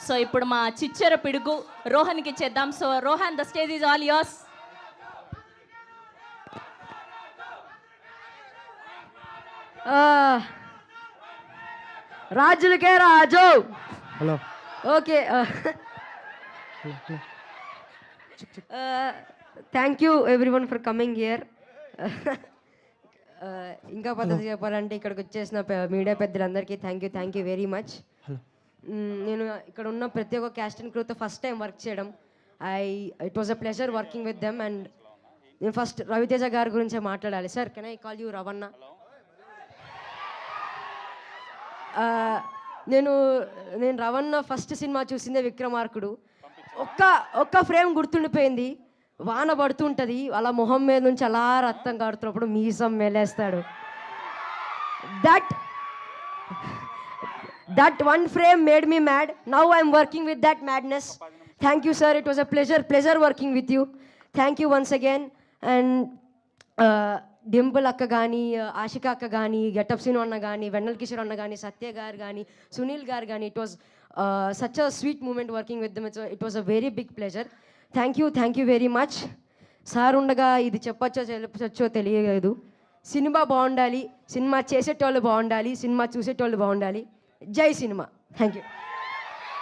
So ఇప్పుడు మా చిచ్చర పిడుగు రోహన్కి ఇచ్చేద్దాం. So Rohan, the stage is all yours. రాజులకే రాజు. Hello. Okay, thank you everyone for coming here. ఇంకా పద్ధతి చెప్పాలంటే ఇక్కడికి వచ్చేసిన మీడియా పెద్దలందరికీ థ్యాంక్ యూ వెరీ మచ్. నేను ఇక్కడ ఉన్న ప్రతి ఒక్క క్యాస్ట్ అండ్ క్రూతో ఫస్ట్ టైం వర్క్ చేయడం. It was a pleasure working with them. And నేను ఫస్ట్ రవితేజ గారి గురించే మాట్లాడాలి. Sir, can I call you Ravana? నేను రవణ ఫస్ట్ సినిమా చూసిందే విక్రమార్కుడు. ఒక్క ఫ్రేమ్ గుర్తుండిపోయింది. వాన పడుతుంటుంది, అలా మొహం మీద నుంచి అలా రక్తం కాడుతున్నప్పుడు మీసం మెలేస్తాడు. That one frame made me mad. Now I'm working with that madness. Thank you sir, it was a pleasure working with you. Thank you once again. And Dimple అక్క కానీ, ఆశిక అక్క కానీ, గెటప్ సీను అన్న కానీ, వెన్నెల కిషోర్ అన్న కానీ, సత్య గారు కానీ, సునీల్ గారు కానీ, it was such a sweet moment working with them. It was a very big pleasure. Thank you very much. Sir ఉండగా ఇది చెప్పచ్చో తెలియలేదు. సినిమా బాగుండాలి, సినిమా చేసేటోళ్ళు బాగుండాలి, సినిమా చూసేటోళ్ళు బాగుండాలి. జై సినిమా. Thank you.